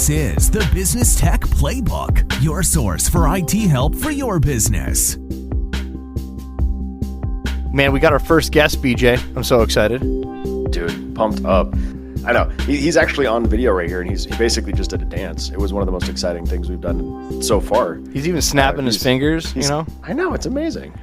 This is the Business Tech Playbook, your source for IT help for your business. Man, we got our first guest, BJ. I'm so excited. Dude, pumped up. I know. He's actually on video right here, and he basically just did a dance. It was one of the most exciting things we've done so far. He's even snapping his fingers, you know? I know. It's amazing.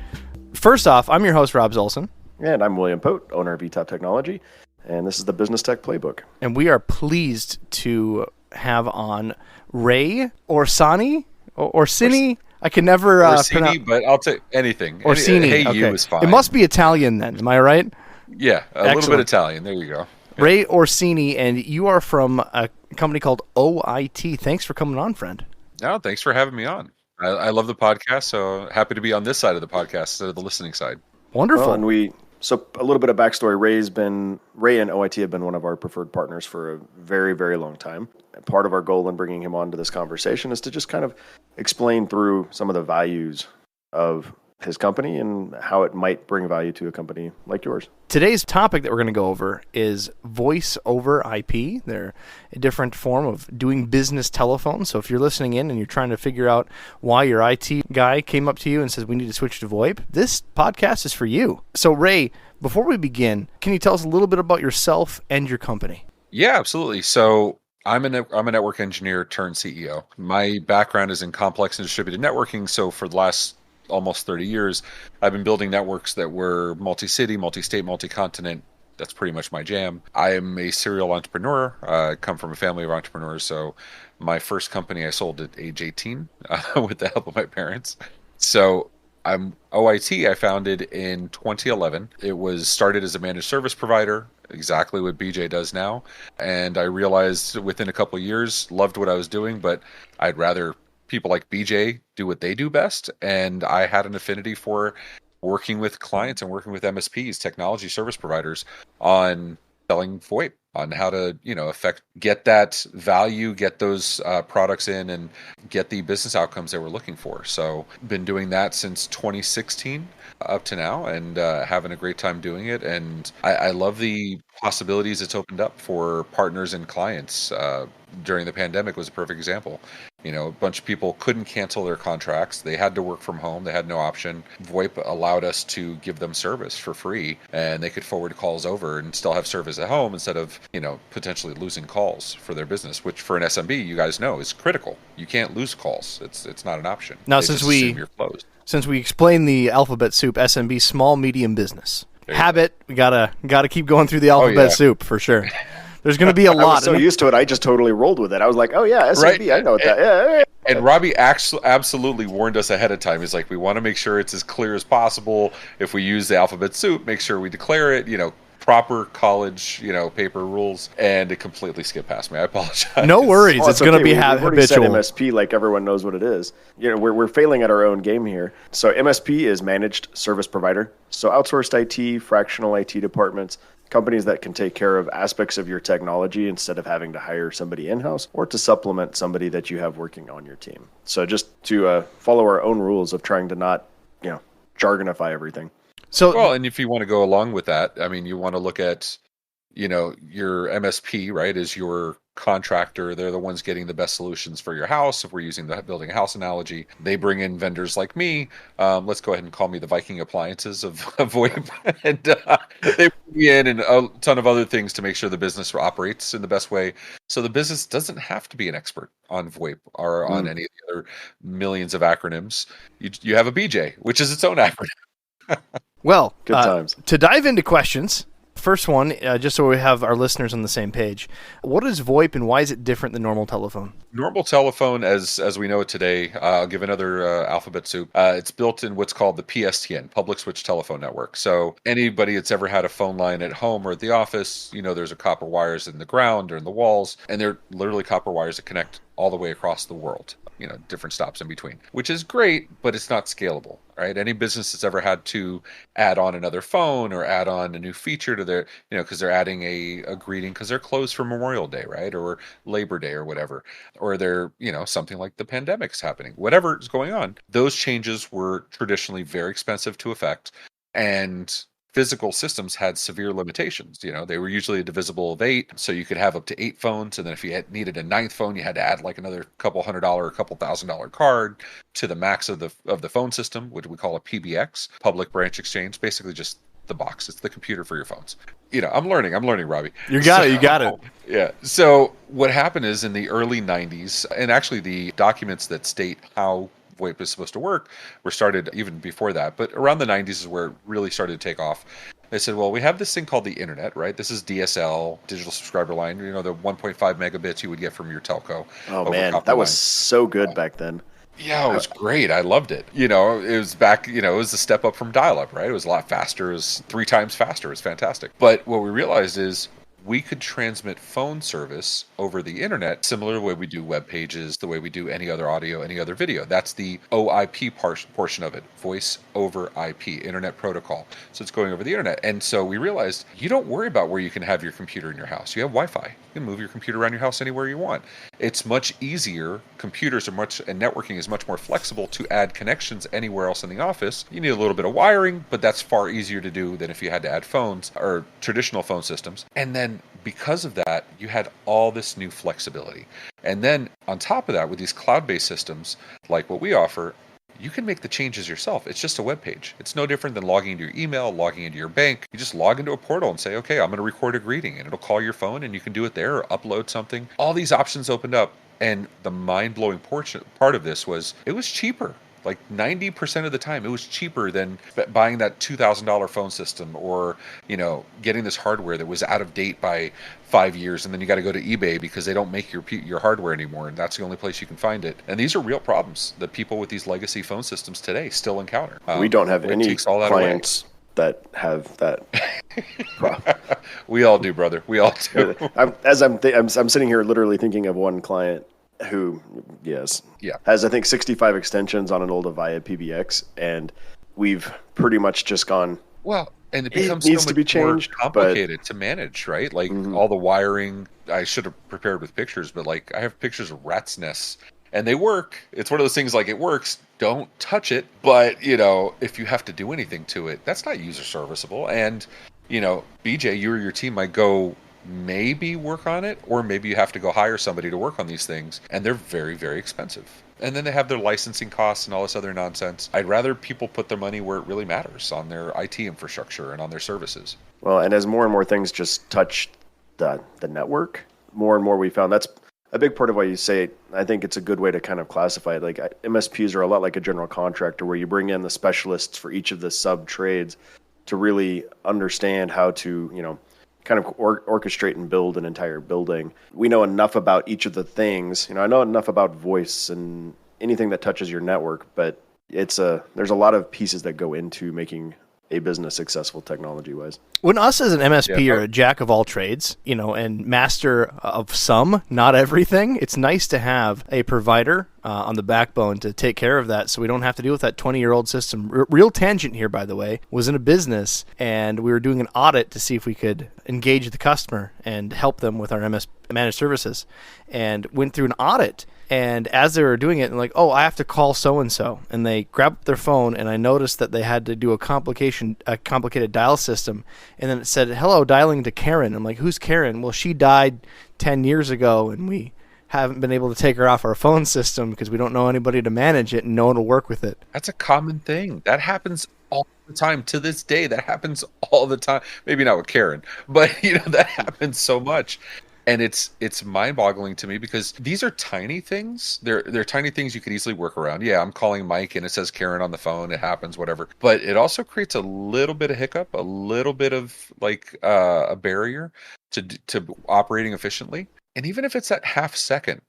First off, I'm your host, Rob Zolson. And I'm William Pote, owner of Etop Technology, and this is the Business Tech Playbook. And we are pleased to have on Ray Orsini. Orsini? I can never Orsini, but I'll take anything. Orsini. Hey, okay. you is fine. It must be Italian then. Am I right? Yeah, a little bit Italian. There you go. Yeah. Ray Orsini, and you are from a company called VOIP. Thanks for coming on, friend. No, thanks for having me on. I love the podcast, so happy to be on this side of the podcast instead of the listening side. Wonderful. Well, so a little bit of backstory. Ray and OIT have been one of our preferred partners for a very, very long time. And part of our goal in bringing him onto this conversation is to just kind of explain through some of the values of his company and how it might bring value to a company like yours. Today's topic that we're going to go over is voice over IP. They're a different form of doing business telephone. So if you're listening in and you're trying to figure out why your IT guy came up to you and says, we need to switch to VoIP, this podcast is for you. So Ray, before we begin, can you tell us a little bit about yourself and your company? Yeah, absolutely. So I'm a network engineer turned CEO. My background is in complex and distributed networking. So for the last almost 30 years, I've been building networks that were multi-city, multi-state, multi-continent. That's pretty much my jam. I am a serial entrepreneur. I come from a family of entrepreneurs. So my first company I sold at age 18 with the help of my parents. So I'm OIT. I founded in 2011. It was started as a managed service provider, exactly what BJ does now. And I realized within a couple of years, loved what I was doing, but I'd rather people like BJ do what they do best. And I had an affinity for working with clients and working with MSPs, technology service providers, on selling VoIP, on how to, get that value, get those products in and get the business outcomes that we're looking for. So been doing that since 2016 up to now and having a great time doing it. And I love the possibilities it's opened up for partners and clients. During the pandemic was a perfect example. A bunch of people couldn't cancel their contracts. They had to work from home. They had no option. VoIP allowed us to give them service for free, and they could forward calls over and still have service at home instead of, potentially losing calls for their business, which for an SMB, you guys know, is critical. You can't lose calls. It's not an option. Now, they since you're closed. Since we explained the alphabet soup, SMB, small, medium business. Habit, we gotta keep going through the alphabet soup for sure. There's going to be a lot. I was so used to it, I just totally rolled with it. I was like, oh yeah, SMB, right. I know what that. Yeah. And Robbie absolutely warned us ahead of time. He's like, we want to make sure it's as clear as possible. If we use the alphabet soup, make sure we declare it, proper college, paper rules, and it completely skipped past me. I apologize. No worries. It's going to be habitual. We've already said MSP like everyone knows what it is. We're failing at our own game here. So MSP is managed service provider. So outsourced IT, fractional IT departments, companies that can take care of aspects of your technology instead of having to hire somebody in-house or to supplement somebody that you have working on your team. So just to follow our own rules of trying to not, jargonify everything. Well, and if you want to go along with that, you want to look at, your MSP, right, is your contractor. They're the ones getting the best solutions for your house. If we're using the building a house analogy, they bring in vendors like me. Let's go ahead and call me the Viking appliances of VoIP. And they bring me in and a ton of other things to make sure the business operates in the best way. So the business doesn't have to be an expert on VoIP or on any of the other millions of acronyms. You have a BJ, which is its own acronym. Well, good times. To dive into questions, first one, just so we have our listeners on the same page, what is VoIP and why is it different than normal telephone? Normal telephone, as we know it today, I'll give another alphabet soup. It's built in what's called the PSTN, Public Switch Telephone Network. So anybody that's ever had a phone line at home or at the office, there's a copper wires in the ground or in the walls, and they're literally copper wires that connect all the way across the world. Different stops in between, which is great, but it's not scalable, right? Any business that's ever had to add on another phone or add on a new feature to their, because they're adding a greeting because they're closed for Memorial Day, right? Or Labor Day or whatever, or they're, something like the pandemic's happening, whatever is going on. Those changes were traditionally very expensive to effect. And physical systems had severe limitations. They were usually a divisible of 8, so you could have up to 8 phones, and then if you needed a ninth phone, you had to add like another couple $100, a couple $1,000 card to the max of the phone system, which we call a PBX, public branch exchange, basically just the box. It's the computer for your phones. I'm learning, Robbie. You got it. Yeah. So what happened is in the early 90s, and actually the documents that state how VoIP is supposed to work were started even before that, but around the 90s is where it really started to take off. They said, well, we have this thing called the internet, right? This is DSL, digital subscriber line, the 1.5 megabits you would get from your telco. Oh man, that was so good back then. Yeah, it was great. I loved it. It was back, it was a step up from dial-up, right? It was a lot faster. It was 3 times faster. It was fantastic. But what we realized is we could transmit phone service over the internet, similar to the way we do web pages, the way we do any other audio, any other video. That's the OIP portion of it, voice over IP, internet protocol. So it's going over the internet. And so we realized you don't worry about where you can have your computer in your house. You have Wi-Fi. You can move your computer around your house anywhere you want. It's much easier. Computers and networking is much more flexible to add connections anywhere else in the office. You need a little bit of wiring, but that's far easier to do than if you had to add phones or traditional phone systems. And then because of that, you had all this new flexibility. And then on top of that, with these cloud-based systems like what we offer, you can make the changes yourself. It's just a web page. It's no different than logging into your email, logging into your bank. You just log into a portal and say, okay, I'm going to record a greeting, and it'll call your phone, and you can do it there or upload something. All these options opened up, and the mind-blowing part of this was it was cheaper. Like 90% of the time, it was cheaper than buying that $2,000 phone system or, getting this hardware that was out of date by 5 years. And then you got to go to eBay because they don't make your hardware anymore. And that's the only place you can find it. And these are real problems that people with these legacy phone systems today still encounter. We don't have any clients that have that problem. We all do, brother. We all do. I'm sitting here literally thinking of one client who, has I think 65 extensions on an old Avaya PBX, and we've pretty much just gone. Well, and it becomes needs so to be much more changed, complicated to manage, right? Like all the wiring. I should have prepared with pictures, but like I have pictures of rats' nests, and they work. It's one of those things like it works. Don't touch it, but if you have to do anything to it, that's not user serviceable. And BJ, you or your team might go maybe work on it, or maybe you have to go hire somebody to work on these things, and they're very, very expensive. And then they have their licensing costs and all this other nonsense. I'd rather people put their money where it really matters, on their IT infrastructure and on their services. Well, and as more and more things just touch the network, more and more we found that's a big part of why you say, I think it's a good way to kind of classify it. Like MSPs are a lot like a general contractor, where you bring in the specialists for each of the sub trades to really understand how to, kind of orchestrate and build an entire building. We know enough about each of the things. I know enough about voice and anything that touches your network, but there's a lot of pieces that go into making a business successful technology-wise. When us as an MSP are a jack of all trades, and master of some, not everything, it's nice to have a provider on the backbone to take care of that, so we don't have to deal with that 20-year-old system. Real tangent here, by the way, was in a business, and we were doing an audit to see if we could engage the customer and help them with our managed services, and went through an audit. And as they were doing it, like, oh, I have to call so-and-so. And they grabbed their phone, and I noticed that they had to do a complicated dial system. And then it said, hello, dialing to Karen. I'm like, who's Karen? Well, she died 10 years ago, and we haven't been able to take her off our phone system because we don't know anybody to manage it, and no one will work with it. That's a common thing. That happens all the time. To this day, that happens all the time. Maybe not with Karen, but, that happens so much. And it's mind-boggling to me because these are tiny things. They're tiny things you could easily work around. Yeah, I'm calling Mike and it says Karen on the phone. It happens, whatever. But it also creates a little bit of hiccup, a little bit of a barrier to operating efficiently. And even if it's that half second,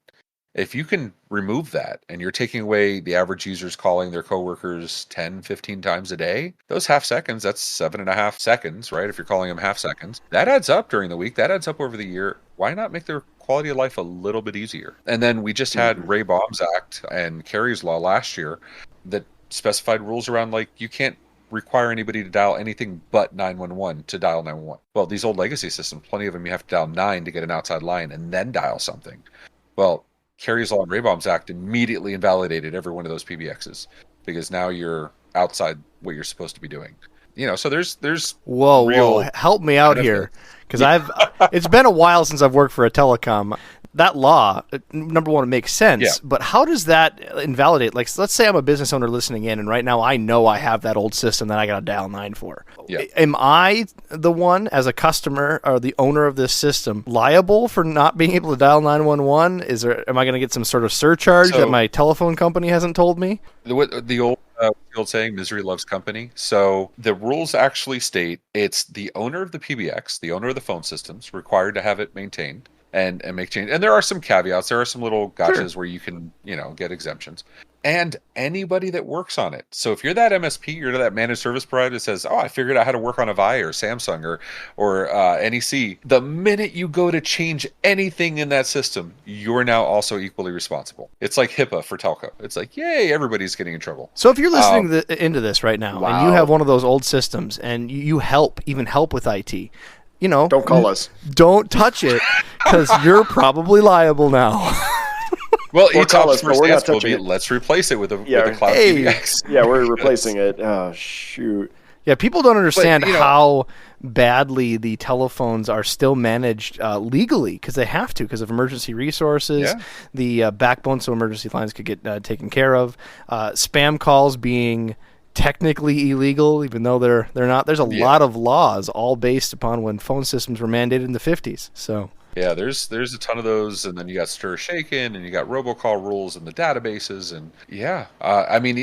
if you can remove that and you're taking away the average users calling their coworkers 10, 15 times a day, those half seconds, that's 7.5 seconds, right? If you're calling them half seconds, that adds up during the week. That adds up over the year. Why not make their quality of life a little bit easier? And then we just had Ray Baum's Act and Kerry's Law last year that specified rules around you can't require anybody to dial anything but 911 to dial 911. Well, these old legacy systems, plenty of them, you have to dial 9 to get an outside line and then dial something. Well, Kerry's Law and Ray Baum's Act immediately invalidated every one of those PBXs because now you're outside what you're supposed to be doing. So there's Whoa, real help me out here, because it's been a while since I've worked for a telecom. That law, number one, it makes sense, but how does that invalidate? Like, let's say I'm a business owner listening in, and right now I know I have that old system that I got to dial 9 for. Yeah. Am I the one, as a customer or the owner of this system, liable for not being able to dial 911? Am I going to get some sort of surcharge that my telephone company hasn't told me? The old saying, misery loves company. So the rules actually state it's the owner of the PBX, the owner of the phone systems, required to have it maintained and make change. And there are some caveats. There are some little gotchas where you can, get exemptions. And anybody that works on it. So if you're that MSP, you're that managed service provider that says, I figured out how to work on Avaya or Samsung or NEC. The minute you go to change anything in that system, you're now also equally responsible. It's like HIPAA for telco. It's like, yay, everybody's getting in trouble. So if you're listening into this right now, and you have one of those old systems, and you help with IT, don't call us. Don't touch it, because you're probably liable now. Well, Etop's first answer will be, let's replace it with a cloud PBX. Yeah, we're replacing it. Oh, shoot. Yeah, people don't understand how badly the telephones are still managed legally, because they have to, because of emergency resources, the backbone so emergency lines could get taken care of, spam calls being technically illegal, even though they're not. There's a lot of laws all based upon when phone systems were mandated in the 50s. So yeah, there's a ton of those, and then you got stir shaken, and you got robocall rules in the databases, and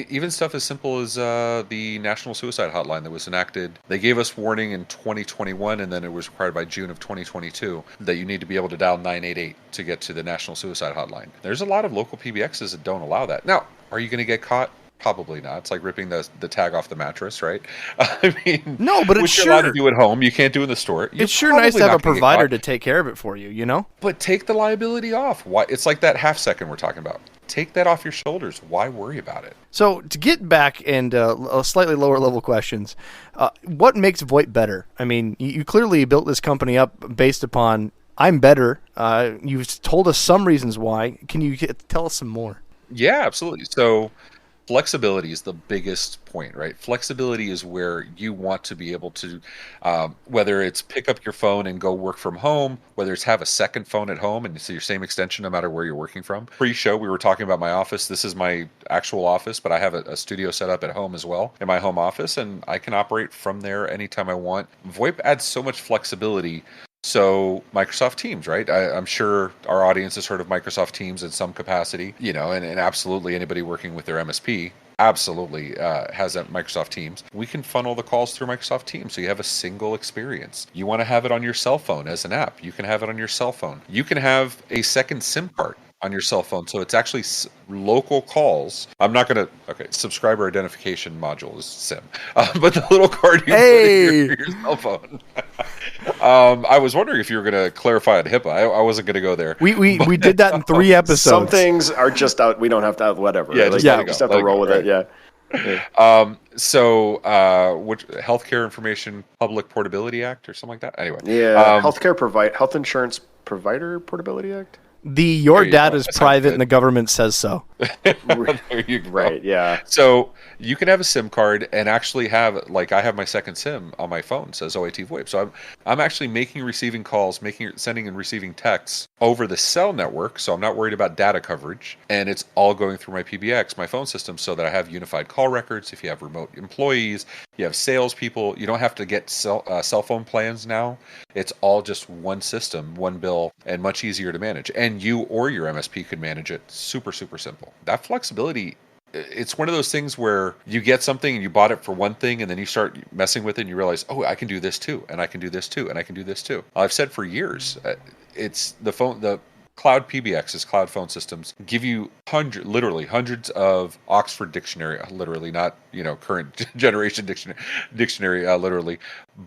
even stuff as simple as the National Suicide Hotline that was enacted. They gave us warning in 2021, and then it was required by June of 2022 that you need to be able to dial 988 to get to the National Suicide Hotline. There's a lot of local PBXs that don't allow that. Now, are you going to get caught? Probably not. It's like ripping the tag off the mattress, right? No, but it's you're allowed to do at home. You can't do in the store. It's sure nice to have a provider to take care of it for you, But take the liability off. Why? It's like that half second we're talking about. Take that off your shoulders. Why worry about it? So to get back and slightly lower level questions, what makes VoIP better? I mean, you clearly built this company up based upon I'm better. You've told us some reasons why. Can you tell us some more? Yeah, absolutely. So flexibility is the biggest point, right? Flexibility is where you want to be able to, whether it's pick up your phone and go work from home, whether it's have a second phone at home and it's your same extension no matter where you're working from. Pre-show, we were talking about my office. This is my actual office, but I have a studio set up at home as well in my home office, and I can operate from there anytime I want. VoIP adds so much flexibility. So Microsoft Teams, right? I'm sure our audience has heard of Microsoft Teams in some capacity, and absolutely anybody working with their MSP absolutely has that Microsoft Teams. We can funnel the calls through Microsoft Teams, so you have a single experience. You want to have it on your cell phone as an app. You can have it on your cell phone. You can have a second SIM card on your cell phone, so it's actually local calls. I'm not going to, subscriber identification module is SIM, but the little card you put in your cell phone. I was wondering if you were going to clarify on HIPAA. I wasn't going to go there. We did that in 3 episodes. Some things are just out. We don't have to, whatever. Yeah, just have to roll with it. Yeah. Which Healthcare Information Public Portability Act or something like that? Anyway. Yeah, Health Insurance Provider Portability Act? Your data is private and the government says so. There you go. Right, yeah. So you can have a SIM card and actually have, I have my second SIM on my phone, says OIT VoIP. So I'm actually making and receiving calls, sending and receiving texts over the cell network, so I'm not worried about data coverage, and it's all going through my PBX, my phone system, so that I have unified call records. If you have remote employees, you have salespeople, you don't have to get cell phone plans now. It's all just one system, one bill, and much easier to manage. And you or your MSP could manage it. Super, super simple. That flexibility, it's one of those things where you get something and you bought it for one thing, and then you start messing with it and you realize, I can do this too, and I can do this too, and I can do this too. I've said for years, it's the cloud PBXs, cloud phone systems, give you literally hundreds of Oxford Dictionary, literally, not current generation dictionary, literally,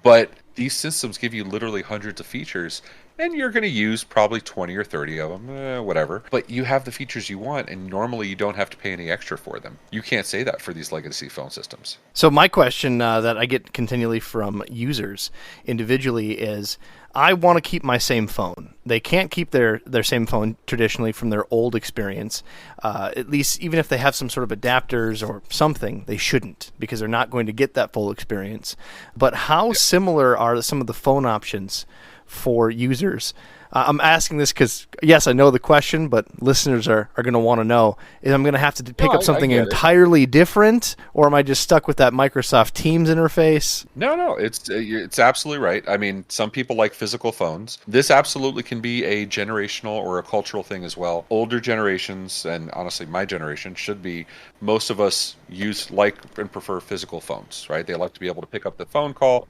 but these systems give you literally hundreds of features, and you're going to use probably 20 or 30 of them, whatever. But you have the features you want, and normally you don't have to pay any extra for them. You can't say that for these legacy phone systems. So my question that I get continually from users individually is, I want to keep my same phone. they can't keep their same phone traditionally from their old experience. At least, even if they have some sort of adapters or something, they shouldn't, because they're not going to get that full experience. But how similar are some of the phone options for users? I'm asking this because, yes, I know the question, but listeners are going to want to know. Is I'm going to have to pick up something entirely different, or am I just stuck with that Microsoft Teams interface? No, it's absolutely right. I mean, some people like physical phones. This absolutely can be a generational or a cultural thing as well. Older generations, and honestly, my generation, most of us like and prefer physical phones, right? They like to be able to pick up the phone call.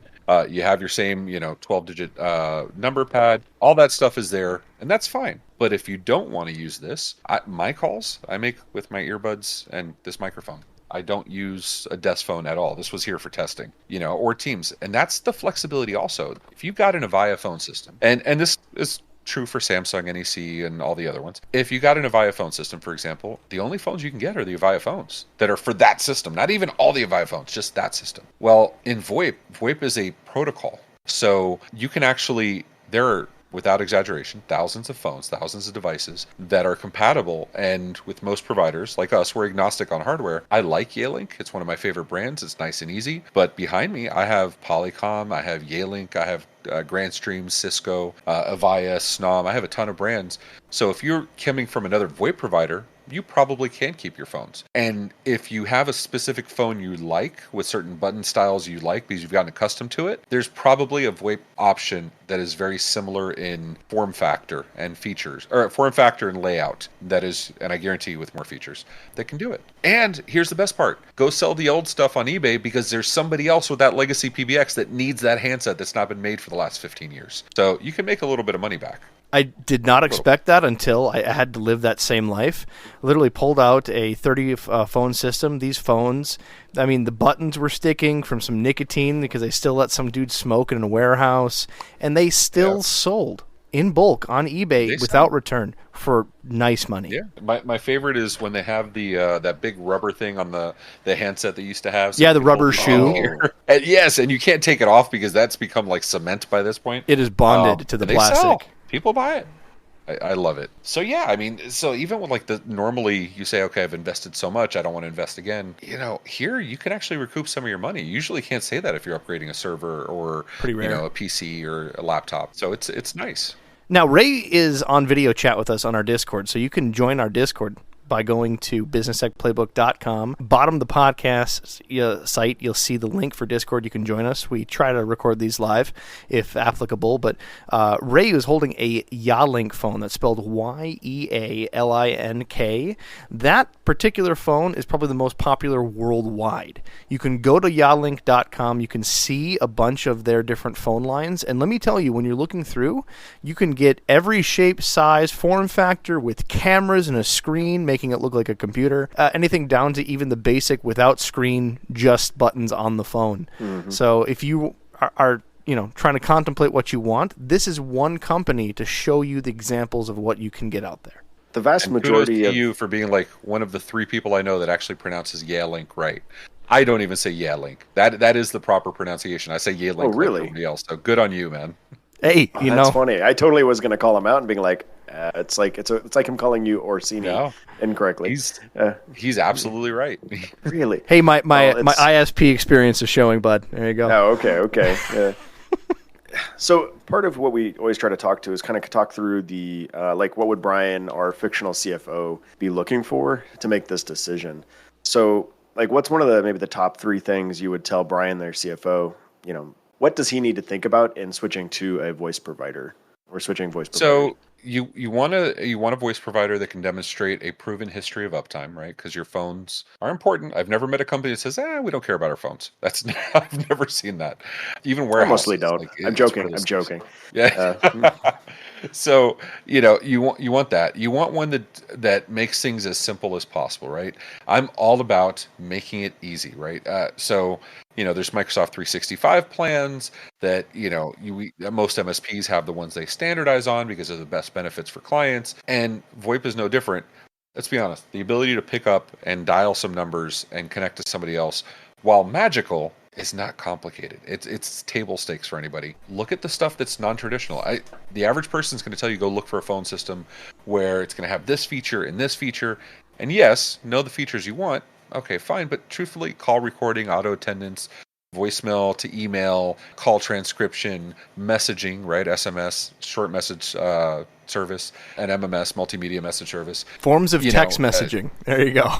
You have your same, 12-digit number pad. All that stuff is there, and that's fine. But if you don't want to use this, my calls I make with my earbuds and this microphone. I don't use a desk phone at all. This was here for testing, or Teams. And that's the flexibility also. If you've got an Avaya phone system, and this is true for Samsung, NEC, and all the other ones. If you got an Avaya phone system, for example, the only phones you can get are the Avaya phones that are for that system, not even all the Avaya phones, just that system. Well, in VoIP is a protocol. So you can actually, there are, without exaggeration, thousands of phones, thousands of devices that are compatible. And with most providers, like us, we're agnostic on hardware. I like Yealink. It's one of my favorite brands. It's nice and easy. But behind me, I have Polycom, I have Yealink, I have Grandstream, Cisco, Avaya, Snom. I have a ton of brands. So if you're coming from another VoIP provider, you probably can keep your phones. And if you have a specific phone you like with certain button styles you like because you've gotten accustomed to it, there's probably a VoIP option that is very similar in form factor and features, or form factor and layout that is, and I guarantee you with more features, that can do it. And here's the best part. Go sell the old stuff on eBay because there's somebody else with that legacy PBX that needs that handset that's not been made for the last 15 years. So you can make a little bit of money back. I did not expect that until I had to live that same life. Literally pulled out a 30 phone system. These phones, I mean, the buttons were sticking from some nicotine because they still let some dude smoke in a warehouse, and they still sold in bulk on eBay without return for nice money. Yeah, my favorite is when they have the that big rubber thing on the handset that used to have. So the rubber shoe. And yes, and you can't take it off because that's become like cement by this point. It is bonded to the plastic. Sell. People buy it. I love it. So yeah, I mean, so even with like normally you say, okay, I've invested so much, I don't want to invest again. Here you can actually recoup some of your money. You usually can't say that if you're upgrading a server or a PC or a laptop. So it's nice. Now Ray is on video chat with us on our Discord, so you can join our Discord by going to businesstechplaybook.com. Bottom of the podcast site, you'll see the link for Discord. You can join us. We try to record these live if applicable, but Ray is holding a Yealink phone that's spelled Yealink. That particular phone is probably the most popular worldwide. You can go to yealink.com. You can see a bunch of their different phone lines, and let me tell you, when you're looking through, you can get every shape, size, form factor with cameras and a screen, making it look like a computer, anything down to even the basic without screen, just buttons on the phone. Mm-hmm. So if you are trying to contemplate what you want, this is one company to show you the examples of what you can get out there. The vast majority of you for being like one of the 3 people I know that actually pronounces Yealink right. I don't even say Yealink. That is the proper pronunciation. I say Yealink. Oh, really? Like everybody else. So good on you, man. Hey, that's funny. I totally was going to call him out and being like, it's like him calling you Orsini incorrectly. He's absolutely right. Really? Hey, my ISP experience is showing, bud. There you go. Oh, okay. Yeah. So part of what we always try to talk to is kind of talk through the like what would Brian, our fictional CFO, be looking for to make this decision. So like what's one of maybe the top 3 things you would tell Brian, their CFO, what does he need to think about in switching to a voice provider or switching voice provider? So you want a voice provider that can demonstrate a proven history of uptime, right? Because your phones are important. I've never met a company that says, we don't care about our phones. I've never seen that. Even warehouses. I mostly don't. I'm joking. Yeah. So, you want that. You want one that makes things as simple as possible, right? I'm all about making it easy, right? So, there's Microsoft 365 plans that, most MSPs have the ones they standardize on because of the best benefits for clients. And VoIP is no different. Let's be honest. The ability to pick up and dial some numbers and connect to somebody else, while magical, is not complicated. It's table stakes for anybody. Look at the stuff that's non-traditional. The average person is going to tell you go look for a phone system where it's going to have this feature and this feature. And yes, know the features you want. Okay, fine. But truthfully, call recording, auto attendance, voicemail to email, call transcription, messaging, right? SMS, short message service, and MMS, multimedia message service. Forms of text messaging. There you go.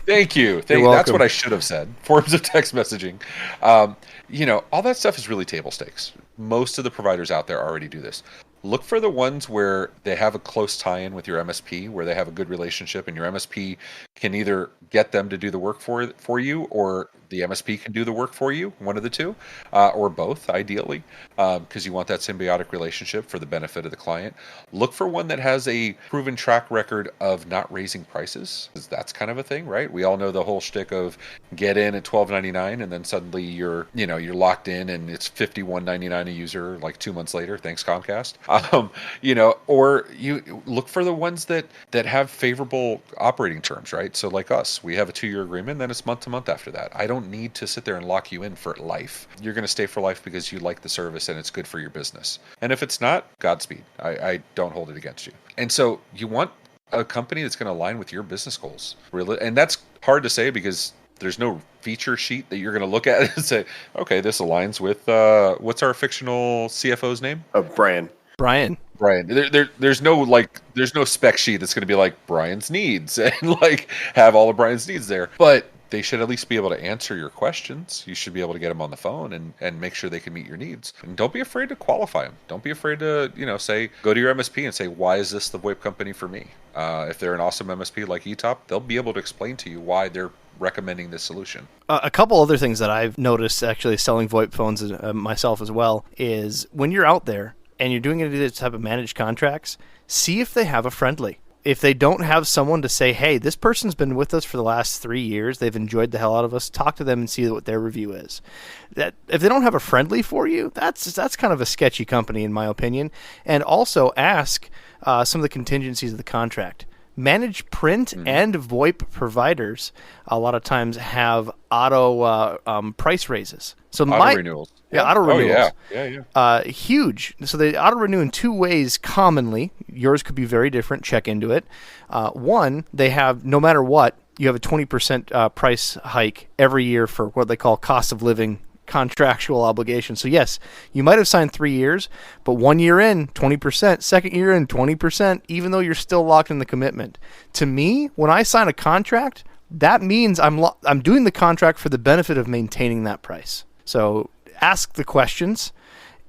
Thank you. That's what I should have said. Forms of text messaging. All that stuff is really table stakes. Most of the providers out there already do this. Look for the ones where they have a close tie-in with your MSP, where they have a good relationship, and your MSP can either get them to do the work for you, or the MSP can do the work for you, one of the two, or both, ideally, because you want that symbiotic relationship for the benefit of the client. Look for one that has a proven track record of not raising prices, because that's kind of a thing, right? We all know the whole shtick of get in at $12.99, and then suddenly you're locked in, and it's $51.99 a user like 2 months later. Thanks, Comcast. Or you look for the ones that have favorable operating terms, right? So like us, we have a 2-year agreement, then it's month to month after that. I don't need to sit there and lock you in for life. You're going to stay for life because you like the service and it's good for your business. And if it's not, Godspeed. I don't hold it against you. And so you want a company that's going to align with your business goals. Really, and that's hard to say because there's no feature sheet that you're going to look at and say, okay, this aligns with what's our fictional CFO's name? Brian. There's no spec sheet that's going to be like Brian's needs and like have all of Brian's needs there. But they should at least be able to answer your questions. You should be able to get them on the phone and make sure they can meet your needs. And don't be afraid to qualify them. Don't be afraid to, say, go to your MSP and say, why is this the VoIP company for me? If they're an awesome MSP like Etop, they'll be able to explain to you why they're recommending this solution. A couple other things that I've noticed actually selling VoIP phones myself as well is when you're out there and you're doing any of this type of managed contracts, see if they have a friendly. If they don't have someone to say, hey, this person's been with us for the last 3 years, they've enjoyed the hell out of us, talk to them and see what their review is. That if they don't have a friendly for you, that's kind of a sketchy company in my opinion. And also ask some of the contingencies of the contract. Managed print and VoIP providers a lot of times have auto price raises. So auto renewals. Yeah, auto renewals. Yeah. Huge. So they auto renew in 2 ways commonly. Yours could be very different. Check into it. One, they have, no matter what, you have a 20% price hike every year for what they call cost of living contractual obligation. So yes, you might have signed 3 years, but 1 year in, 20%, second year in, 20%, even though you're still locked in the commitment. To me, when I sign a contract, that means I'm doing the contract for the benefit of maintaining that price. So ask the questions.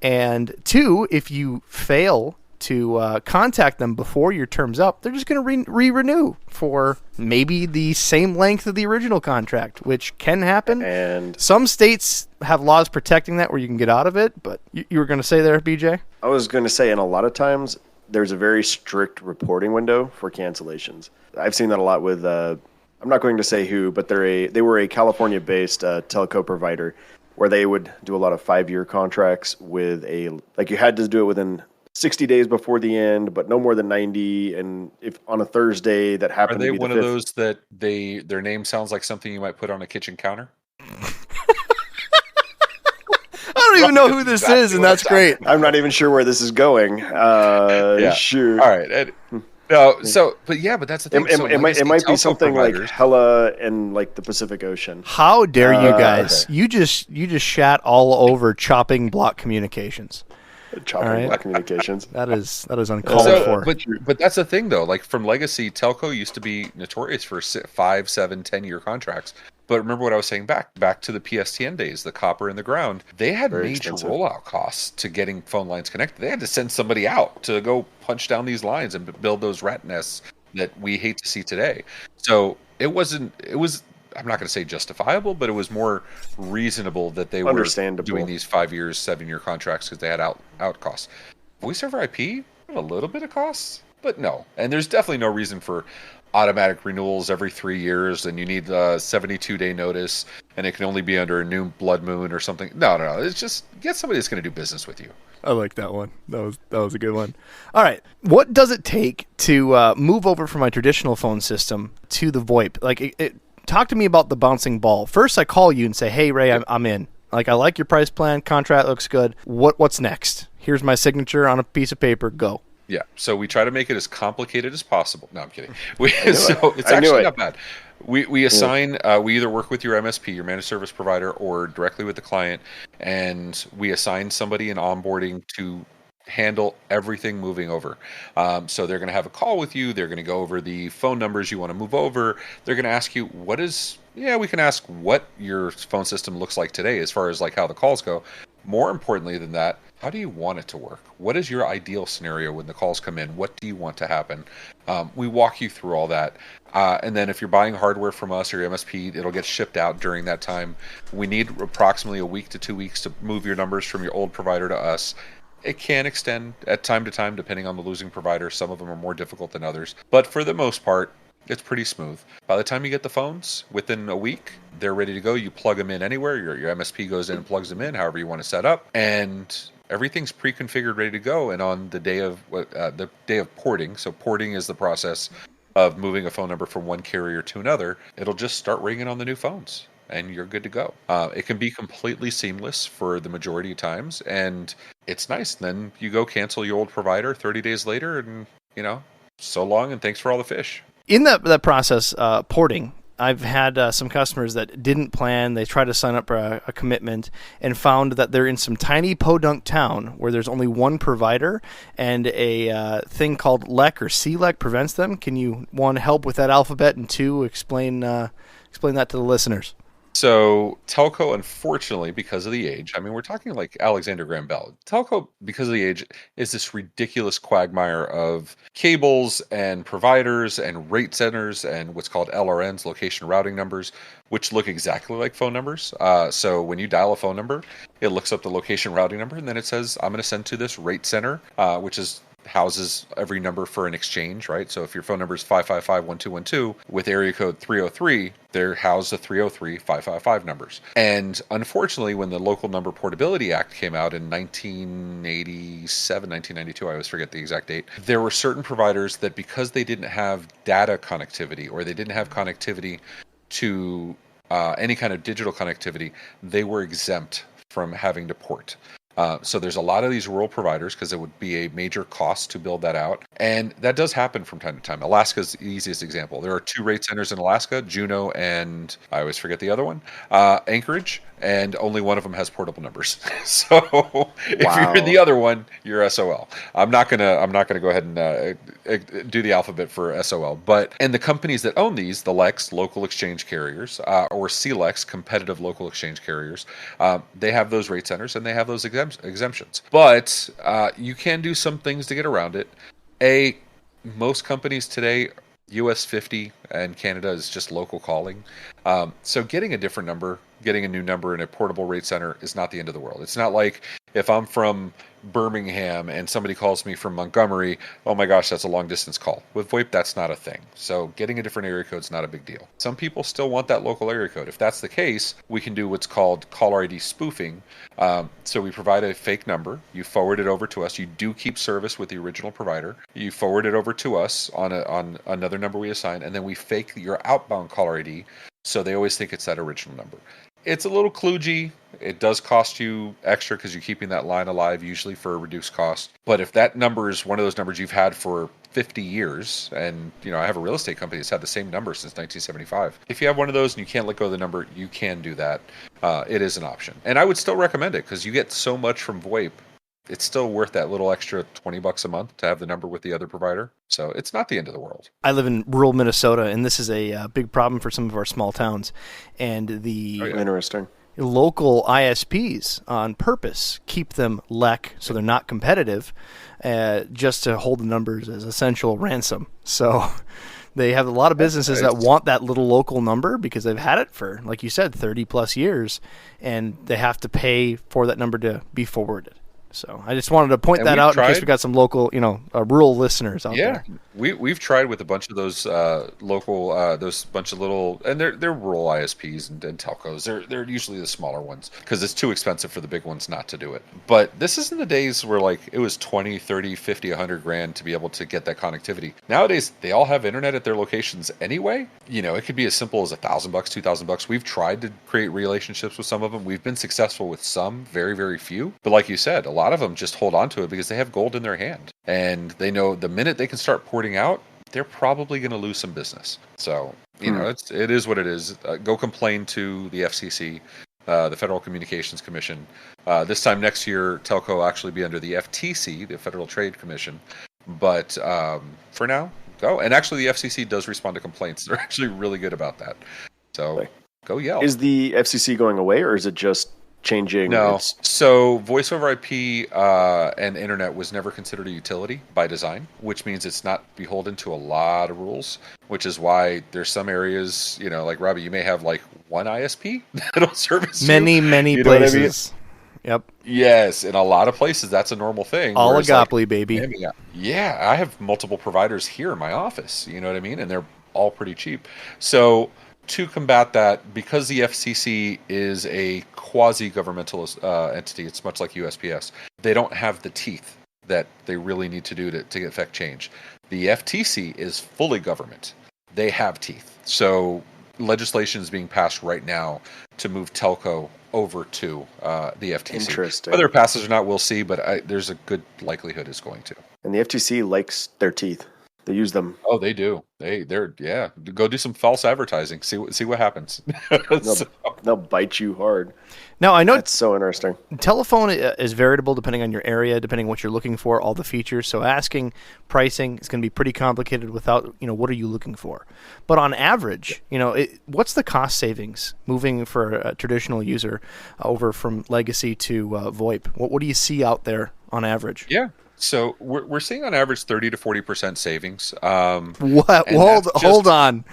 And 2, if you fail to contact them before your term's up, they're just going to re-renew for maybe the same length of the original contract, which can happen. And some states have laws protecting that where you can get out of it, but you were going to say there, BJ? I was going to say, and a lot of times there's a very strict reporting window for cancellations. I've seen that a lot with, I'm not going to say who, but they were a California-based telco provider where they would do a lot of 5-year contracts with you had to do it within 60 days before the end, but no more than 90. And if on a Thursday that happened, are they to be one the of 5th, those that their name sounds like something you might put on a kitchen counter? I don't even know who this exactly is, and that's great. I'm not even sure where this is going. Sure. All right. No, but that's the thing. It might be something like Hella and like the Pacific Ocean. How dare you guys? Okay. You just shat all over chopping block communications. Chopping block communications. That is uncalled for. But that's the thing though. Like from legacy, telco used to be notorious for 5, 7, 10-year contracts. But remember what I was saying back to the PSTN days, the copper in the ground. They had Very major expensive rollout costs to getting phone lines connected. They had to send somebody out to go punch down these lines and build those rat nests that we hate to see today. So it was, I'm not going to say justifiable, but it was more reasonable that they were doing these 5 years, 7-year contracts because they had out costs. Voice over IP, a little bit of costs, but no. And there's definitely no reason for automatic renewals every 3 years, and you need a 72-day notice, and it can only be under a new blood moon or something. No. It's just get somebody that's going to do business with you. I like that one. That was a good one. All right. What does it take to move over from my traditional phone system to the VoIP? Like, talk to me about the bouncing ball. First, I call you and say, hey, Ray, I'm in. Like, I like your price plan. Contract looks good. What's next? Here's my signature on a piece of paper. Go. Yeah. So we try to make it as complicated as possible. No, I'm kidding. It's I knew actually it. not bad. We assign, we either work with your MSP, your managed service provider, or directly with the client, and we assign somebody in onboarding to handle everything moving over. So they're going to have a call with you. They're going to go over the phone numbers you want to move over. They're going to ask you, we can ask what your phone system looks like today as far as like how the calls go. More importantly than that, how do you want it to work? What is your ideal scenario when the calls come in? What do you want to happen? We walk you through all that. And then if you're buying hardware from us or your MSP, it'll get shipped out during that time. We need approximately a week to 2 weeks to move your numbers from your old provider to us. It can extend at time to time depending on the losing provider. Some of them are more difficult than others. But for the most part, it's pretty smooth. By the time you get the phones, within a week, they're ready to go. You plug them in anywhere. Your MSP goes in and plugs them in, however you want to set up. And everything's pre-configured, ready to go. And on the day of porting, so porting is the process of moving a phone number from one carrier to another, it'll just start ringing on the new phones. And you're good to go. It can be completely seamless for the majority of times, and it's nice. Then you go cancel your old provider 30 days later, and so long, and thanks for all the fish. In that process, porting, I've had some customers that didn't plan. They tried to sign up for a commitment and found that they're in some tiny podunk town where there's only one provider, and a thing called LEC or CLEC prevents them. Can you, one, help with that alphabet, and two, explain that to the listeners? So telco, unfortunately, because of the age, I mean, we're talking like Alexander Graham Bell. Telco, because of the age, is this ridiculous quagmire of cables and providers and rate centers and what's called LRNs, location routing numbers, which look exactly like phone numbers. So when you dial a phone number, it looks up the location routing number, and then it says, I'm going to send to this rate center, which houses every number for an exchange, right? So if your phone number is 555-1212 with area code 303, they're housed the 303-555 numbers. And unfortunately, when the Local Number Portability Act came out in 1987, 1992, I always forget the exact date, there were certain providers that because they didn't have data connectivity or they didn't have connectivity to any kind of digital connectivity, they were exempt from having to port. So there's a lot of these rural providers because it would be a major cost to build that out. And that does happen from time to time. Alaska's the easiest example. There are 2 rate centers in Alaska, Juneau and I always forget the other one, Anchorage, and only one of them has portable numbers. So if you're in the other one, you're SOL. I'm not gonna go ahead and do the alphabet for SOL. And the companies that own these, the LECs, local exchange carriers, or CLECs, competitive local exchange carriers, they have those rate centers and they have those exemptions. But you can do some things to get around it. Most companies today, US 50 and Canada is just local calling. So getting a different number, getting a new number in a portable rate center is not the end of the world. It's not like if I'm from Birmingham and somebody calls me from Montgomery, oh my gosh, that's a long distance call. With VoIP, that's not a thing. So getting a different area code is not a big deal. Some people still want that local area code. If that's the case, we can do what's called caller ID spoofing. So we provide a fake number. You forward it over to us. You do keep service with the original provider. You forward it over to us on another number we assign, and then we fake your outbound caller ID. So they always think it's that original number. It's a little kludgy. It does cost you extra because you're keeping that line alive, usually for a reduced cost. But if that number is one of those numbers you've had for 50 years, and I have a real estate company that's had the same number since 1975. If you have one of those and you can't let go of the number, you can do that. It is an option. And I would still recommend it because you get so much from VoIP. It's still worth that little extra $20 a month to have the number with the other provider. So it's not the end of the world. I live in rural Minnesota, and this is a big problem for some of our small towns. And the Interesting. Local ISPs on purpose keep them LEC so they're not competitive, just to hold the numbers as essential ransom. So they have a lot of businesses that want that little local number because they've had it for, like you said, 30 plus years, and they have to pay for that number to be forwarded. So I just wanted to point And that we've out in case tried. we got some local, rural listeners out Yeah, there. we've tried with a bunch of those local those bunch of little, and they're rural ISPs and telcos. They're usually the smaller ones because it's too expensive for the big ones not to do it. But this is in the days where like it was 20, 30, 50, 100 grand to be able to get that connectivity. Nowadays they all have internet at their locations anyway. It could be as simple as $1,000, $2,000. We've tried to create relationships with some of them. We've been successful with some, very, very few. But like you said, a lot of them just hold on to it because they have gold in their hand. And they know the minute they can start porting out, they're probably going to lose some business. So, it is what it is. Go complain to the FCC, the Federal Communications Commission. This time next year, telco will actually be under the FTC, the Federal Trade Commission. But for now, go. And actually, the FCC does respond to complaints. They're actually really good about that. So go yell. Is the FCC going away, or is it just changing? No. So voice over IP and internet was never considered a utility by design, which means it's not beholden to a lot of rules, which is why there's some areas, like Robbie, you may have like one ISP that'll service Many places. Yep. Yes, in a lot of places that's a normal thing. Oligopoly, baby. Yeah, I have multiple providers here in my office, you know what I mean? And they're all pretty cheap. So to combat that, because the FCC is a quasi-governmental entity, it's much like USPS, they don't have the teeth that they really need to do to affect change. The FTC is fully government. They have teeth. So legislation is being passed right now to move telco over to the FTC. Interesting. Whether it passes or not, we'll see, but there's a good likelihood it's going to. And the FTC likes their teeth. They use them. Oh, they do. They're go do some false advertising. See what happens. They'll bite you hard. Now, I know That's so interesting. Telephone is variable depending on your area, depending on what you're looking for, all the features. So asking pricing is going to be pretty complicated without, what are you looking for? But on average, what's the cost savings moving for a traditional user over from legacy to VoIP? What do you see out there on average? Yeah. So we're seeing on average 30 to 40% savings. What? Hold on.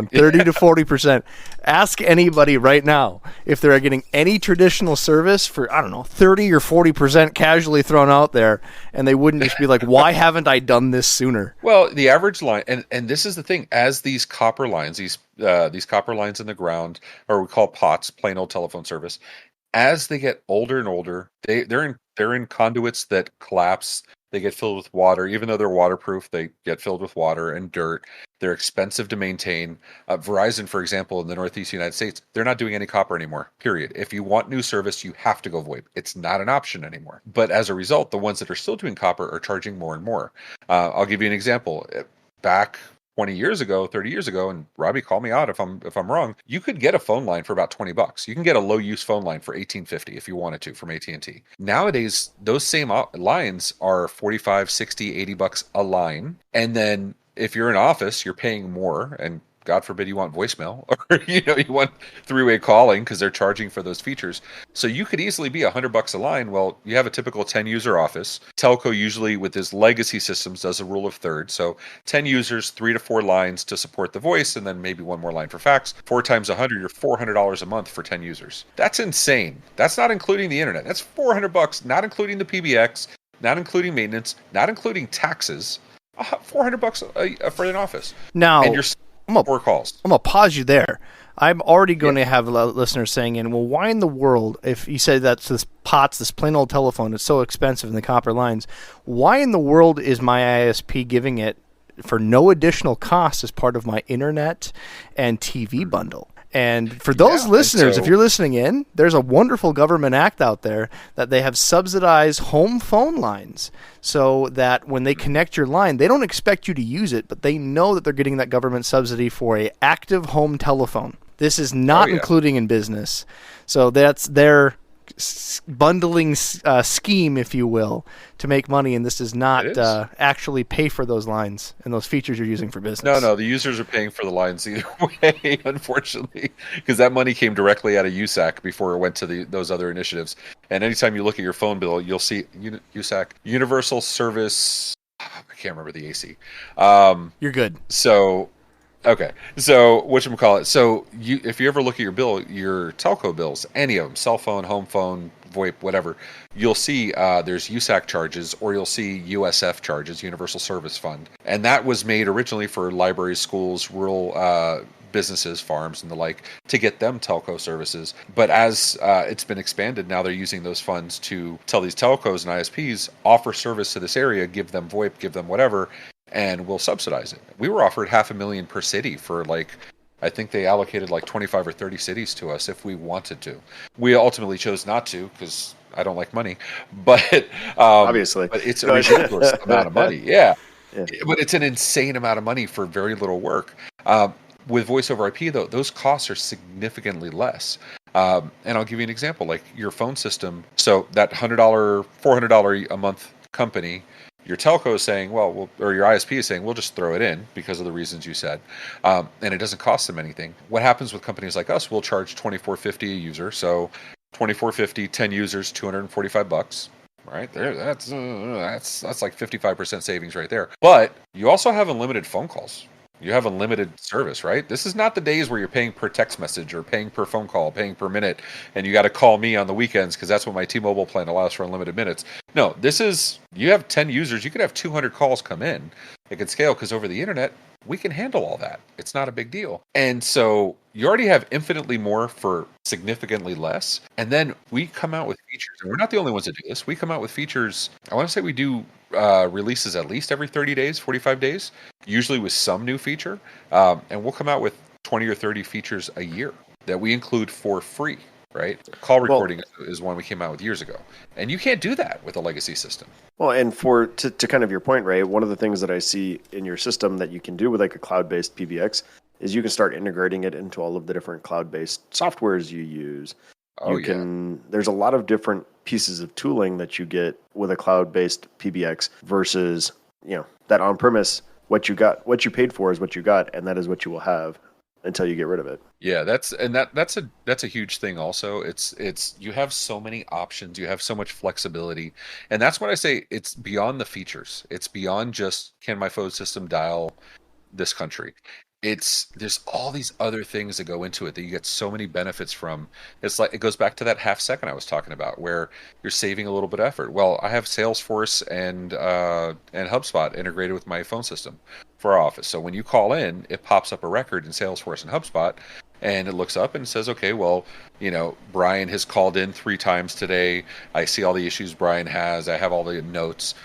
30 to 40%. Ask anybody right now if they're getting any traditional service for, 30 or 40% casually thrown out there, and they wouldn't just be like, why haven't I done this sooner? Well, the average line, and this is the thing, as these copper lines, these copper lines in the ground, or we call POTS, plain old telephone service, as they get older and older, they're in conduits that collapse. They get filled with water. Even though they're waterproof, they get filled with water and dirt. They're expensive to maintain. Verizon, for example, in the Northeast United States, they're not doing any copper anymore, period. If you want new service, you have to go VoIP. It's not an option anymore. But as a result, the ones that are still doing copper are charging more and more. I'll give you an example. Back 20 years ago, 30 years ago, and Robbie, call me out if I'm wrong, you could get a phone line for about $20. You can get a low use phone line for $18.50 if you wanted to from AT&T. Nowadays, those same lines are $45, $60, $80 a line. And then if you're in office, you're paying more, and God forbid you want voicemail, or you want three-way calling because they're charging for those features. So you could easily be $100 a line. Well, you have a typical 10-user office. Telco usually with his legacy systems does a rule of thirds. So 10 users, 3 to 4 lines to support the voice, and then maybe one more line for fax. 4 times 100, you're $400 a month for 10 users. That's insane. That's not including the internet. That's $400, not including the PBX, not including maintenance, not including taxes. $400 for an office. Now, and you're 4 calls. I'm going to pause you there. I'm already going to have listeners saying, well, why in the world, if you say that's this POTS, this plain old telephone, it's so expensive in the copper lines, why in the world is my ISP giving it for no additional cost as part of my internet and TV bundle? And for those listeners, if you're listening in, there's a wonderful government act out there that they have subsidized home phone lines so that when they connect your line, they don't expect you to use it, but they know that they're getting that government subsidy for a active home telephone. This is not including in business. So that's their bundling scheme, if you will, to make money, and this does not actually pay for those lines and those features you're using for business. No, the users are paying for the lines either way, unfortunately, because that money came directly out of USAC before it went to those other initiatives. And anytime you look at your phone bill, you'll see USAC, Universal Service, I can't remember the AC. You're good. So Okay, so whatchamacallit. So if you ever look at your bill, your telco bills, any of them, cell phone, home phone, VoIP, whatever, you'll see there's USAC charges, or you'll see USF charges, Universal Service Fund, and that was made originally for libraries, schools, rural businesses, farms, and the like, to get them telco services. But as it's been expanded, now they're using those funds to tell these telcos and ISPs, offer service to this area, give them VoIP, give them whatever, and we'll subsidize it. We were offered $500,000 per city for I think they allocated 25 or 30 cities to us if we wanted to. We ultimately chose not to because I don't like money, but Obviously, but it's a ridiculous amount of money. Yeah. But it's an insane amount of money for very little work. With voice over IP, though, those costs are significantly less. And I'll give you an example, like your phone system. So that $100, $400 a month company, your telco is saying, or your ISP is saying, we'll just throw it in because of the reasons you said, and it doesn't cost them anything. What happens with companies like us? We'll charge $24.50 a user. So $24.50, 10 users, $245. Right there, that's like 55% savings right there. But you also have unlimited phone calls. You have unlimited service, right? This is not the days where you're paying per text message or paying per phone call, paying per minute, and you got to call me on the weekends because that's what my T-Mobile plan allows for unlimited minutes. No, this is, you have 10 users, you could have 200 calls come in. It can scale because over the internet, we can handle all that. It's not a big deal. And so you already have infinitely more for significantly less. And then we come out with features, and we're not the only ones that do this. We come out with features, I want to say we do releases at least every 30 days, 45 days, usually with some new feature. And we'll come out with 20 or 30 features a year that we include for free, right? Call recording is one we came out with years ago. And you can't do that with a legacy system. Well, and to kind of your point, Ray, one of the things that I see in your system that you can do with a cloud-based PBX is you can start integrating it into all of the different cloud-based softwares you use. There's a lot of different pieces of tooling that you get with a cloud-based PBX versus, that on-premise, what you paid for is what you got, and that is what you will have until you get rid of it. Yeah, that's a huge thing also. It's you have so many options, you have so much flexibility. And that's what I say, it's beyond the features. It's beyond just, can my phone system dial this country? There's all these other things that go into it that you get so many benefits from. It's like, it goes back to that half second I was talking about where you're saving a little bit of effort. Well, I have Salesforce and HubSpot integrated with my phone system for our office. So when you call in, it pops up a record in Salesforce and HubSpot, and it looks up and says, okay, well, Brian has called in 3 times today. I see all the issues Brian has. I have all the notes.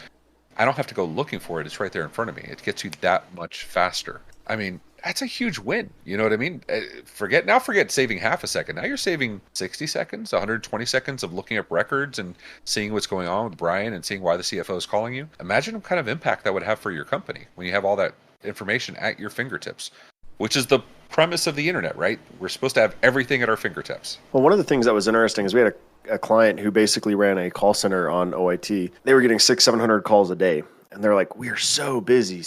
I don't have to go looking for it. It's right there in front of me. It gets you that much faster. I mean, that's a huge win. You know what I mean? Forget saving half a second. Now you're saving 60 seconds, 120 seconds of looking up records and seeing what's going on with Brian and seeing why the CFO is calling you. Imagine what kind of impact that would have for your company when you have all that information at your fingertips, which is the premise of the internet, right? We're supposed to have everything at our fingertips. Well, one of the things that was interesting is we had a client who basically ran a call center on OIT. They were getting 600-700 calls a day. And they're like, we're so busy.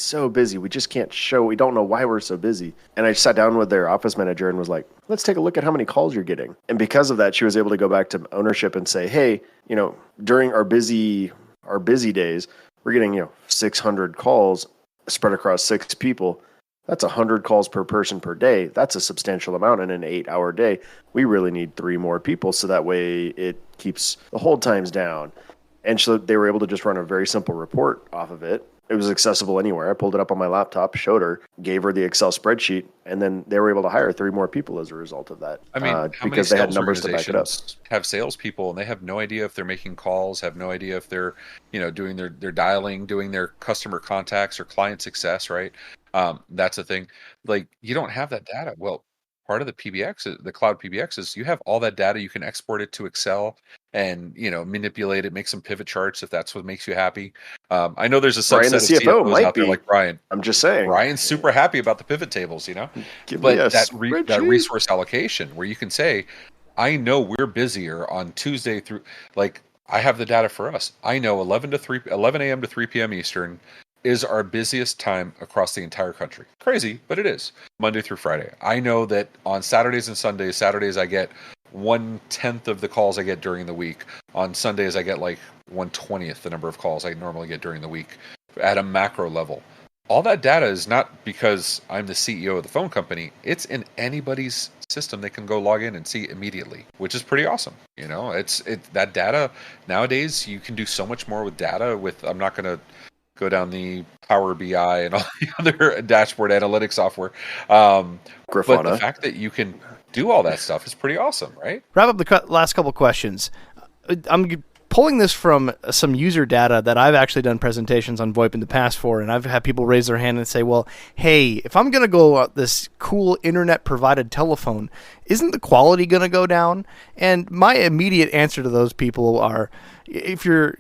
We just can't show. We don't know why we're so busy. And I sat down with their office manager and was like, let's take a look at how many calls you're getting. And because of that, she was able to go back to ownership and say, hey, during our busy days, we're getting, 600 calls spread across 6 people. That's 100 calls per person per day. That's a substantial amount in an 8-hour day. We really need 3 more people so that way it keeps the hold times down. And so they were able to just run a very simple report off of it. It was accessible anywhere. I pulled it up on my laptop, showed her, gave her the Excel spreadsheet, and then they were able to hire 3 more people as a result of that. I mean, because they had numbers to back it up. Have salespeople and they have no idea if they're making calls, have no idea if they're, doing their dialing, doing their customer contacts or client success, right? That's the thing. Like, you don't have that data. Well, part of the PBX, the cloud PBX, is you have all that data. You can export it to Excel and manipulate it, make some pivot charts if that's what makes you happy. I know there's a subset of CFOs out there like Brian. I'm just saying, Brian's super happy about the pivot tables, but that resource allocation where you can say, I know we're busier on Tuesday through, I have the data for us. I know 11 a.m. to 3 p.m. Eastern is our busiest time across the entire country. Crazy, but it is. Monday through Friday. I know that on Saturdays and Sundays I get 1/10 of the calls I get during the week. On Sundays, I get 1/20th the number of calls I normally get during the week at a macro level. all that data is not because I'm the CEO of the phone company. It's in anybody's system. They can go log in and see immediately, which is pretty awesome. It's that data nowadays. You can do so much more with data. I'm not going to go down the Power BI and all the other dashboard analytics software. But the fact that you can do all that stuff is pretty awesome, right? Wrap up the last couple questions. I'm pulling this from some user data that I've actually done presentations on VoIP in the past for, and I've had people raise their hand and say, well, hey, if I'm going to go this cool internet-provided telephone, isn't the quality going to go down? And my immediate answer to those people are, if you're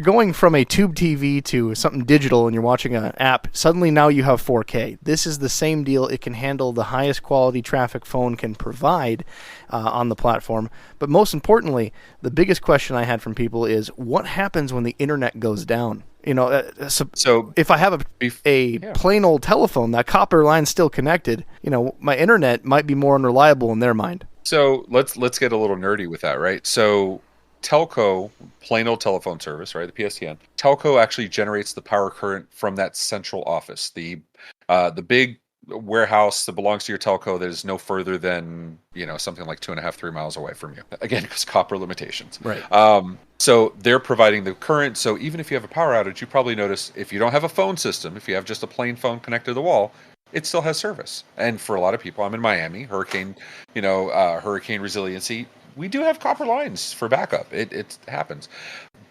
going from a tube TV to something digital and you're watching an app, suddenly now you have 4K. This is the same deal. It can handle the highest quality traffic phone can provide on the platform. But most importantly, the biggest question I had from people is, what happens when the internet goes down? So if I have a plain old telephone, that copper line's still connected, my internet might be more unreliable in their mind. So let's get a little nerdy with that, right? So telco, plain old telephone service, right? The PSTN. Telco actually generates the power current from that central office, the big warehouse that belongs to your telco that is no further than something like 2.5, 3 miles away from you. Again, because copper limitations. Right. So they're providing the current. So even if you have a power outage, you probably notice if you don't have a phone system, if you have just a plain phone connected to the wall, it still has service. And for a lot of people, I'm in Miami, hurricane resiliency. We do have copper lines for backup. It happens.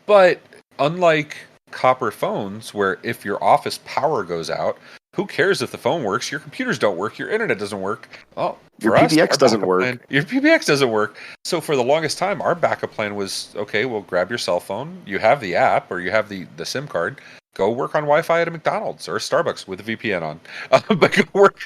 But unlike copper phones, where if your office power goes out, who cares if the phone works? Your computers don't work. Your internet doesn't work. Oh, your PBX doesn't work. Your PBX doesn't work. So for the longest time, our backup plan was, okay, well, grab your cell phone. You have the app or you have the SIM card. Go work on Wi-Fi at a McDonald's or a Starbucks with a VPN on. But go work,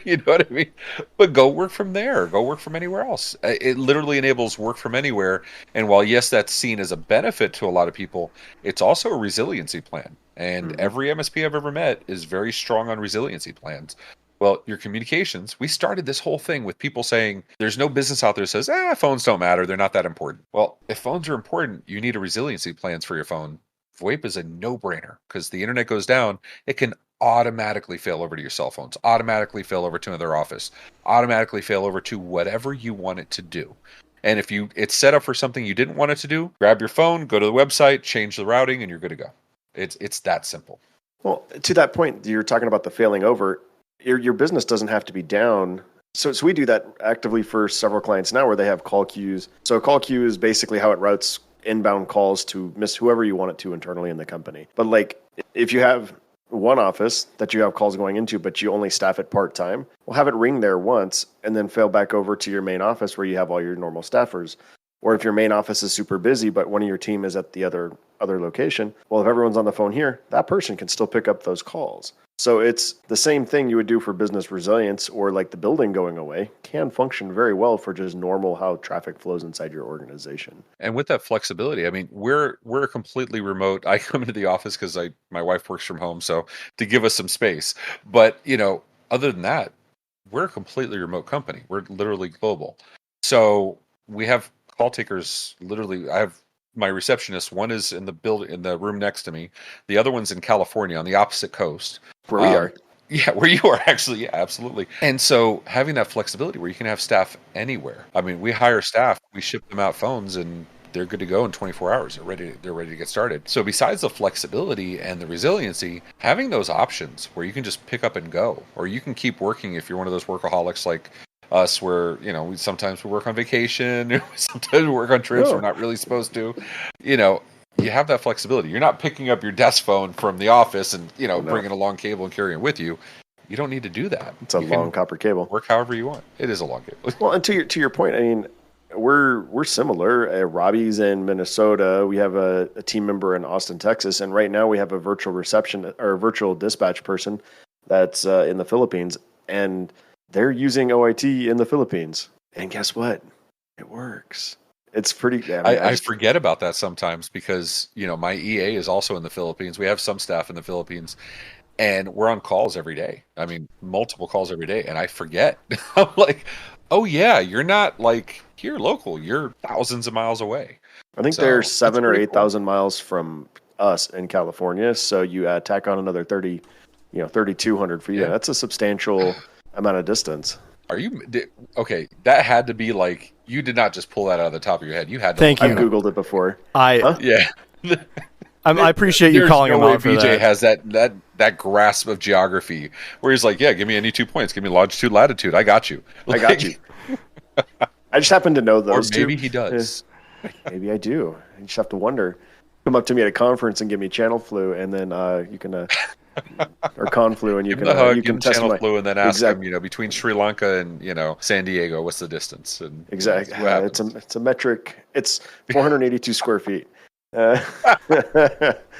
you know what I mean? But go work from there. Go work from anywhere else. It literally enables work from anywhere. And while, yes, that's seen as a benefit to a lot of people, it's also a resiliency plan. And every MSP I've ever met is very strong on resiliency plans. Well, your communications, we started this whole thing with people saying there's no business out there that says, phones don't matter. They're not that important. Well, if phones are important, you need a resiliency plans for your phone. VoIP is a no-brainer because the internet goes down, it can automatically fail over to your cell phones, automatically fail over to another office, automatically fail over to whatever you want it to do. And if it's set up for something you didn't want it to do, grab your phone, go to the website, change the routing, and you're good to go. It's that simple. Well, to that point, you're talking about the failing over. Your business doesn't have to be down. So we do that actively for several clients now where they have call queues. So a call queue is basically how it routes inbound calls to miss whoever you want it to internally in the company. But like if you have one office that you have calls going into, but you only staff it part-time, well, have it ring there once and then fail back over to your main office where you have all your normal staffers. Or if your main office is super busy, but one of your team is at the other location, well, if everyone's on the phone here, that person can still pick up those calls. So it's the same thing you would do for business resilience or like the building going away can function very well for just normal how traffic flows inside your organization. And with that flexibility, I mean, we're completely remote. I come into the office because my wife works from home, so to give us some space. But, other than that, we're a completely remote company. We're literally global. So we have call takers literally. I have my receptionist. One is in the room next to me. The other one's in California on the opposite coast. Where we are. Yeah, where you are actually. Yeah, absolutely. And so having that flexibility where you can have staff anywhere. I mean, we hire staff, we ship them out phones, and they're good to go in 24 hours. They're ready to get started. So besides the flexibility and the resiliency, having those options where you can just pick up and go, or you can keep working if you're one of those workaholics like us where, sometimes we work on vacation, sometimes we work on trips we're not really supposed to, you have that flexibility. You're not picking up your desk phone from the office and, bringing a long cable and carrying it with you. You don't need to do that. It's a long copper cable. Work however you want. It is a long cable. Well, and to your point, I mean, we're similar. Robbie's in Minnesota. We have a team member in Austin, Texas, and right now we have a virtual reception or a virtual dispatch person that's in the Philippines, and they're using OIT in the Philippines. And guess what? It works. It's pretty. I forget about that sometimes because my EA is also in the Philippines. We have some staff in the Philippines, and we're on calls every day. I mean, multiple calls every day, and I forget. I'm like, oh yeah, you're not like here local. You're thousands of miles away. I think they're 7,000 or 8,000 miles from us in California. So you tack on another 30 3,200 feet. Yeah. That's a substantial amount of distance. Okay? That had to be like, you did not just pull that out of the top of your head. You had to. Thank you. I've Googled it before. Yeah. I appreciate you calling him out for BJ that. has that grasp of geography where he's like, yeah, give me any 2 points, give me longitude, latitude. I got you. I got you. I just happen to know those Or maybe two. he does. Maybe I do. You just have to wonder. Come up to me at a conference and give me channel flu, and then you can, or con flu, and you Give can him the hug, you give can him test channel my flu, and then ask him, exact. between Sri Lanka and San Diego, what's the distance? And Exactly. see what happens. It's a metric. It's 482 square feet.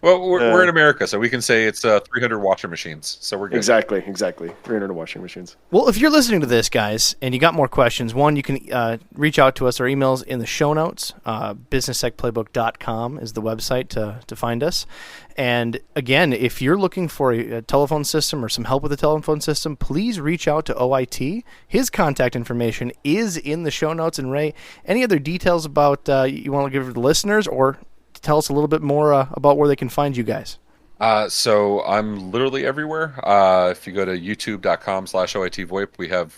Well, we're in America, so we can say it's 300 washing machines, so we're good. Exactly. 300 washing machines. Well, if you're listening to this, guys, and you got more questions, one, you can reach out to us. Our email's in the show notes. BusinessTechPlaybook.com is the website to find us. And again, if you're looking for a telephone system or some help with the telephone system, please reach out to OIT. His contact information is in the show notes. And Ray, any other details about you want to give the listeners, or tell us a little bit more about where they can find you guys? So I'm literally everywhere. If you go to youtube.com/OIT VOIP, we have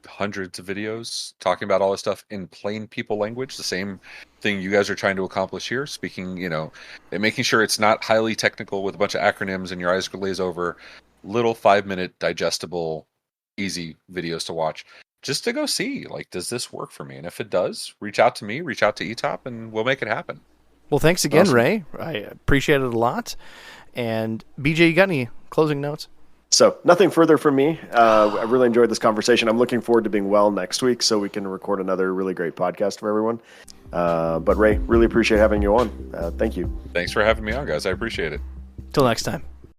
hundreds of videos talking about all this stuff in plain people language. The same thing you guys are trying to accomplish here, speaking, and making sure it's not highly technical with a bunch of acronyms and your eyes glaze over. Little 5-minute digestible, easy videos to watch. Just to go see, does this work for me? And if it does, reach out to me, reach out to Etop, and we'll make it happen. Well, thanks again, Awesome. Ray. I appreciate it a lot. And BJ, you got any closing notes? So nothing further from me. I really enjoyed this conversation. I'm looking forward to being well next week so we can record another really great podcast for everyone. But Ray, really appreciate having you on. Thank you. Thanks for having me on, guys. I appreciate it. Till next time.